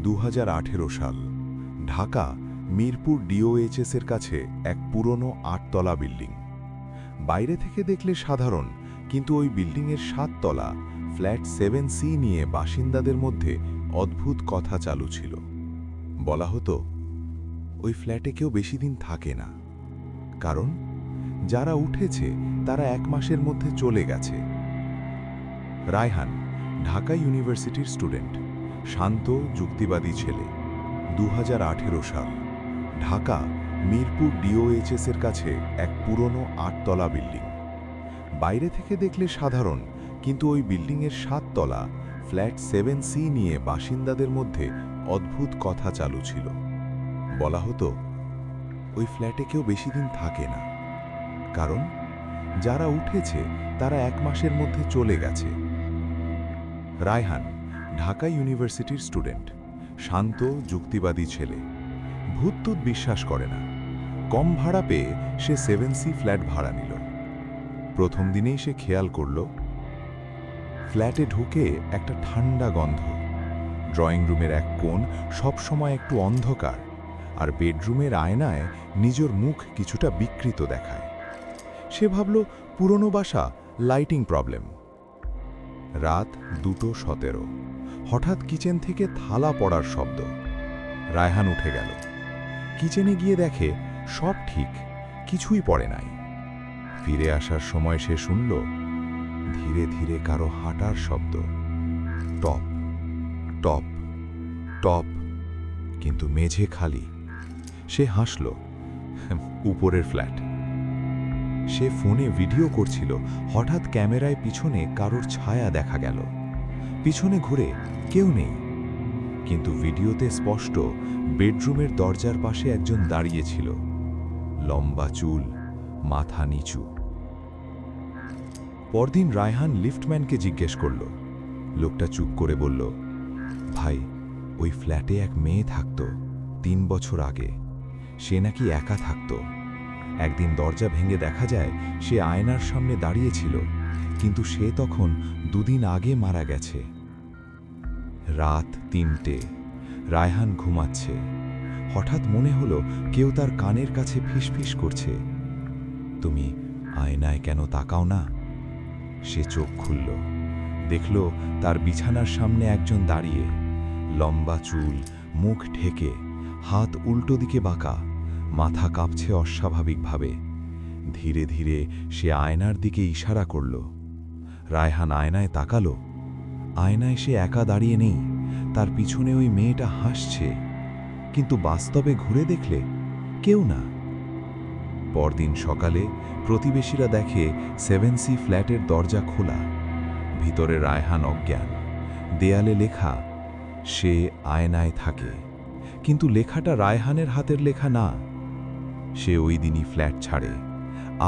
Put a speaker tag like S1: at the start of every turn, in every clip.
S1: 2018 সাল ঢাকা মিরপুর ডিওএইচএস এর কাছে এক পুরনো 8 তলা বিল্ডিং। বাইরে থেকে দেখলে সাধারণ, কিন্তু ওই বিল্ডিংয়ের 7 তলা ফ্ল্যাট 7C নিয়ে বাসিন্দাদের মধ্যে অদ্ভুত কথা চালু ছিল। বলা হতো ওই ফ্ল্যাটে কেউ বেশি দিন থাকে না, কারণ যারা উঠেছে তারা 1 মাসের মধ্যে চলে গেছে। রায়হান ঢাকা ইউনিভার্সিটির স্টুডেন্ট, শান্ত যুক্তিবাদী ছেলে। 2018 সাল ঢাকা মিরপুর ডিওএইচএস এর কাছে এক পুরনো 8 তলা বিল্ডিং। বাইরে থেকে দেখলে সাধারণ, কিন্তু ওই বিল্ডিংয়ের 7 তলা ফ্ল্যাট 7C নিয়ে বাসিন্দাদের মধ্যে অদ্ভুত কথা চালু ছিল। বলা হতো ওই ফ্ল্যাটে কেউ বেশি দিন থাকে না, কারণ যারা উঠেছে তারা 1 মাসের মধ্যে চলে গেছে। রায়হান ঢাকা ইউনিভার্সিটির স্টুডেন্ট, শান্ত যুক্তিবাদী ছেলে। ভূতটুত বিশ্বাস করে না। কম ভাড়া পেয়ে সে 7C ফ্ল্যাট ভাড়া নিল। প্রথম দিনেই সে খেয়াল করল ফ্ল্যাটে ঢুকে একটা ঠান্ডা গন্ধ। ড্রয়িং রুমের এক কোণ সবসময় একটু অন্ধকার, আর বেডরুমের আয়নায় নিজের মুখ কিছুটা বিকৃত দেখায়। সে ভাবল পুরনো বাসা, লাইটিং প্রবলেম। রাত 2:17 হঠাৎ কিচেন থেকে থালা পড়ার শব্দ। রায়হান উঠে গেল। কিচেনে গিয়ে দেখে সব ঠিক, কিছুই পড়ে নাই। ফিরে আসার সময় সে শুনল ধীরে ধীরে কারো হাঁটার শব্দ। টপ টপ টপ, কিন্তু মেঝে খালি। সে হাসল, উপরের ফ্ল্যাট। সে ফোনে ভিডিও করছিল, হঠাৎ ক্যামেরায় পিছনে কারোর ছায়া দেখা গেল। পিছনে ঘুরে কেউ নেই, কিন্তু ভিডিওতে স্পষ্ট বেডরুমের দরজার পাশে একজন দাঁড়িয়েছিল, লম্বা চুল, মাথা নিচু। পরদিন রায়হান লিফটম্যানকে জিজ্ঞেস করল। লোকটা চুপ করে বলল, ভাই, ওই ফ্ল্যাটে এক মেয়ে থাকত 3 বছর আগে। সে নাকি একা থাকত। একদিন দরজা ভেঙে দেখা যায় সে আয়নার সামনে দাঁড়িয়েছিল, কিন্তু সে তখন 2 দিন আগে মারা গেছে। রাত 3টে, রায়হান ঘুমাচ্ছে। হঠাৎ মনে হলো কেউ তার কানের কাছে ফিসফিস করছে, তুমি আয়নায় কেন তাকাও না? সে চোখ খুলল, দেখল তার বিছানার সামনে একজন দাঁড়িয়ে, লম্বা চুল, মুখ ঢেকে, হাত উল্টো দিকে বাঁকা, মাথা কাঁপছে অস্বাভাবিকভাবে। ধীরে ধীরে সে আয়নার দিকে ইশারা করল। রায়হান আয়নায় তাকালো। আয়নায় সে একা দাঁড়িয়ে নেই, তার পিছনে ওই মেয়েটা হাসছে, কিন্তু বাস্তবে ঘুরে দেখলে কেউ না। পরদিন সকালে প্রতিবেশীরা দেখে 7C ফ্ল্যাটের দরজা খোলা। ভিতরে রায়হান অজ্ঞান। দেয়ালে লেখা, সে আয়নায় থাকে, কিন্তু লেখাটা রায়হানের হাতের লেখা না। সে ওই দিনই ফ্ল্যাট ছাড়ে।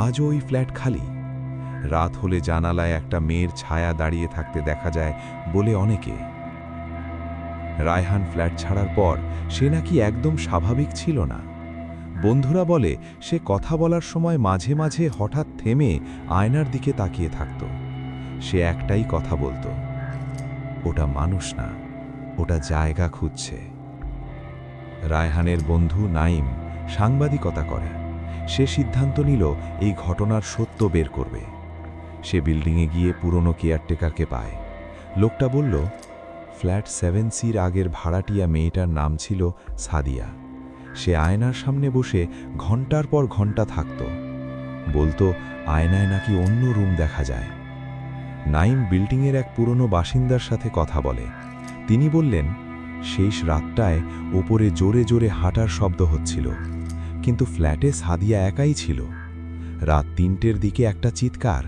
S1: আজও ওই ফ্ল্যাট খালি। রাত হলে জানালায় একটা মেয়ের ছায়া দাঁড়িয়ে থাকতে দেখা যায় বলে অনেকে। রায়হান ফ্ল্যাট ছাড়ার পর সে নাকি একদম স্বাভাবিক ছিল না। বন্ধুরা বলে সে কথা বলার সময় মাঝে মাঝে হঠাৎ থেমে আয়নার দিকে তাকিয়ে থাকত। সে একটাই কথা বলতো, ওটা মানুষ না, ওটা জায়গা খুঁজছে। রায়হানের বন্ধু নাইম সাংবাদিকতা করে। সে সিদ্ধান্ত নিল এই ঘটনার সত্য বের করবে। সে বিল্ডিংয়ে গিয়ে পুরনো কেয়ারটেকারকে পায়। লোকটা বলল, ফ্ল্যাট 7Cর আগের ভাড়াটিয়া মেয়েটার নাম ছিল সাদিয়া। সে আয়নার সামনে বসে ঘন্টার পর ঘন্টা থাকত। বলতো আয়নায় নাকি অন্য রুম দেখা যায়। নাইম বিল্ডিংয়ের এক পুরনো বাসিন্দার সাথে কথা বলে। তিনি বললেন, শেষ রাতটায় ওপরে জোরে জোরে হাঁটার শব্দ হচ্ছিল, কিন্তু ফ্ল্যাটে সাদিয়া একাই ছিল। রাত 3টের দিকে একটা চিৎকার,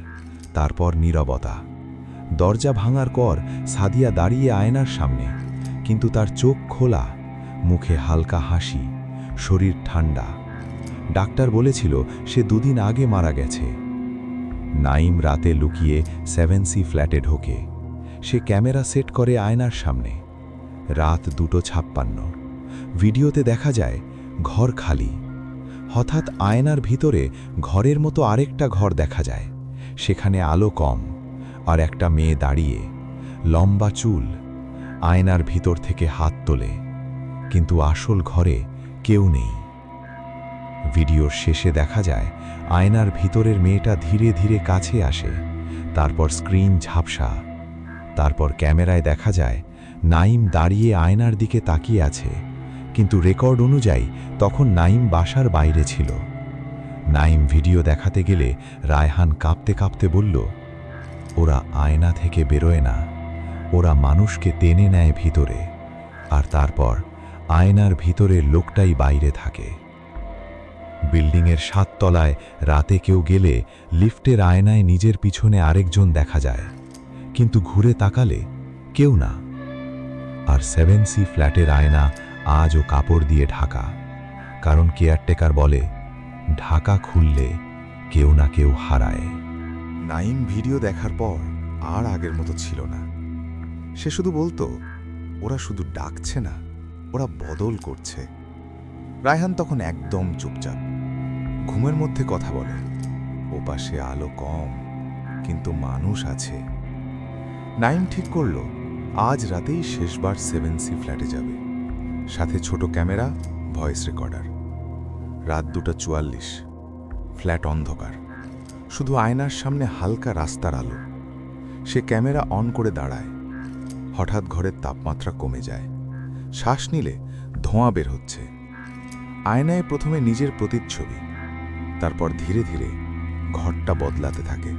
S1: তারপর নীরবতা। দরজা ভাঙার পর সাদিয়া দাঁড়িয়ে আয়নার সামনে, কিন্তু তার চোখ খোলা, মুখে হালকা হাসি, শরীর ঠান্ডা। ডাক্তার বলেছিল সে 2 দিন আগে মারা গেছে। নাইম রাতে লুকিয়ে 7C ফ্ল্যাটে ঢোকে। সে ক্যামেরা সেট করে আয়নার সামনে। রাত 2:56। ভিডিওতে দেখা যায় ঘর খালি। হঠাৎ আয়নার ভিতরে ঘরের মতো আরেকটা ঘর দেখা যায়। সেখানে আলো কম, আর একটা মেয়ে দাঁড়িয়ে, লম্বা চুল। আয়নার ভিতর থেকে হাত তোলে। কিন্তু আসল ঘরে কেউ নেই। ভিডিওর শেষে দেখা যায় আয়নার ভিতরের মেয়েটা ধীরে ধীরে কাছে আসে, তারপর স্ক্রিন ঝাপসা। তারপর ক্যামেরায় দেখা যায় নাইম দাঁড়িয়ে আয়নার দিকে তাকিয়ে আছে, কিন্তু রেকর্ড অনুযায়ী তখন নাইম বাসার বাইরে ছিল। নাইম ভিডিও দেখাতে গেলে রায়হান কাঁপতে কাঁপতে বলল, ওরা আয়না থেকে বেরোয় না, ওরা মানুষকে টেনে নেয় ভিতরে, আর তারপর আয়নার ভিতরের লোকটাই বাইরে থাকে। বিল্ডিংয়ের 7 তলায় রাতে কেউ গেলে লিফটের আয়নায় নিজের পিছনে আরেকজন দেখা যায়, কিন্তু ঘুরে তাকালে কেউ না। আর 7C ফ্ল্যাটের আয়না আজও কাপড় দিয়ে ঢাকা, কারণ কেয়ারটেকার বলে ঢাকা খুললে কেউ না কেউ হারায়।
S2: নাইম ভিডিও দেখার পর আর আগের মতো ছিল না। সে শুধু বলতো, ওরা শুধু ডাকছে না, ওরা বদল করছে। রায়হান তখন একদম চুপচাপ, ঘুমের মধ্যে কথা বলে, ওপাশে আলো কম, কিন্তু মানুষ আছে। নাইম ঠিক করল আজ রাতেই শেষবার 7C ফ্ল্যাটে যাবে, সাথে ছোট ক্যামেরা, ভয়েস রেকর্ডার। রাত 2:44, ফ্ল্যাট অন্ধকার, শুধু আয়নার সামনে হালকা রাস্তার আলো। সে ক্যামেরা অন করে দাঁড়ায়। হঠাৎ ঘরের তাপমাত্রা কমে যায়, শ্বাস নিলে ধোঁয়া বের হচ্ছে। আয়নায় প্রথমে নিজের প্রতিচ্ছবি, তারপর ধীরে ধীরে ঘরটা বদলাতে থাকে।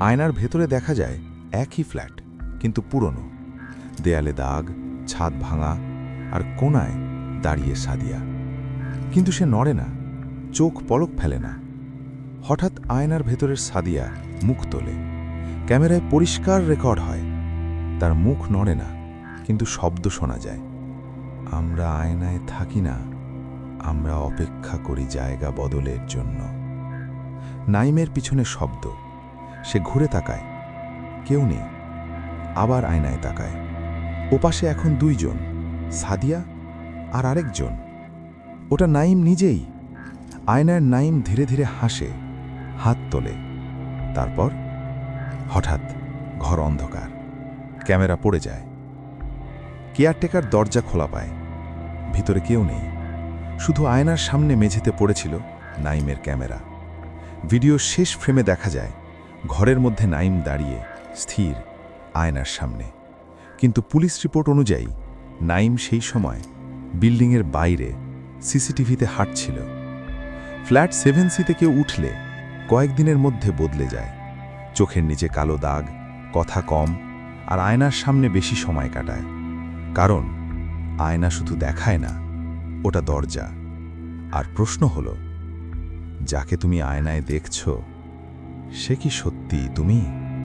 S2: আয়নার ভেতরে দেখা যায় একই ফ্ল্যাট, কিন্তু পুরনো। দেয়ালে দাগ, ছাদ ভাঙা, আর কোণায় দাঁড়িয়ে সাদিয়া। কিন্তু সে নড়ে না, চোখ পলক ফেলে না। হঠাৎ আয়নার ভেতরের সাদিয়া মুখ তোলে। ক্যামেরায় পরিষ্কার রেকর্ড হয়। তার মুখ নড়ে না, কিন্তু শব্দ শোনা যায়। আমরা আয়নায় থাকি না, আমরা অপেক্ষা করি জায়গা বদলের জন্য। নাইমের পিছনে শব্দ। সে ঘুরে তাকায়, কেউ নেই। আবার আয়নায় তাকায়, ওপাশে এখন 2 জন, সাদিয়া আর আরেকজন। ওটা নাইম নিজেই। আয়নার নাইম ধীরে ধীরে হাসে, হাত তোলে। তারপর হঠাৎ ঘর অন্ধকার, ক্যামেরা পড়ে যায়। কেয়ারটেকার দরজা খোলা পায়, ভিতরে কেউ নেই। শুধু আয়নার সামনে মেঝেতে পড়েছিল নাইমের ক্যামেরা। ভিডিও শেষ ফ্রেমে দেখা যায় ঘরের মধ্যে নাইম দাঁড়িয়ে স্থির আয়নার সামনে। কিন্তু পুলিশ রিপোর্ট অনুযায়ী নাইম সেই সময় বিল্ডিংয়ের বাইরে সিসিটিভিতে হাঁটছিল। ফ্ল্যাট 7C কেউ উঠলে কয়েকদিনের মধ্যে বদলে যায়। চোখের নিচে কালো দাগ, কথা কম, আর আয়নার সামনে বেশি সময় কাটায়। কারণ আয়না শুধু দেখায় না, ওটা দরজা। আর প্রশ্ন হলো, যাকে তুমি আয়নায় দেখছো, সে কি সত্যি তুমি?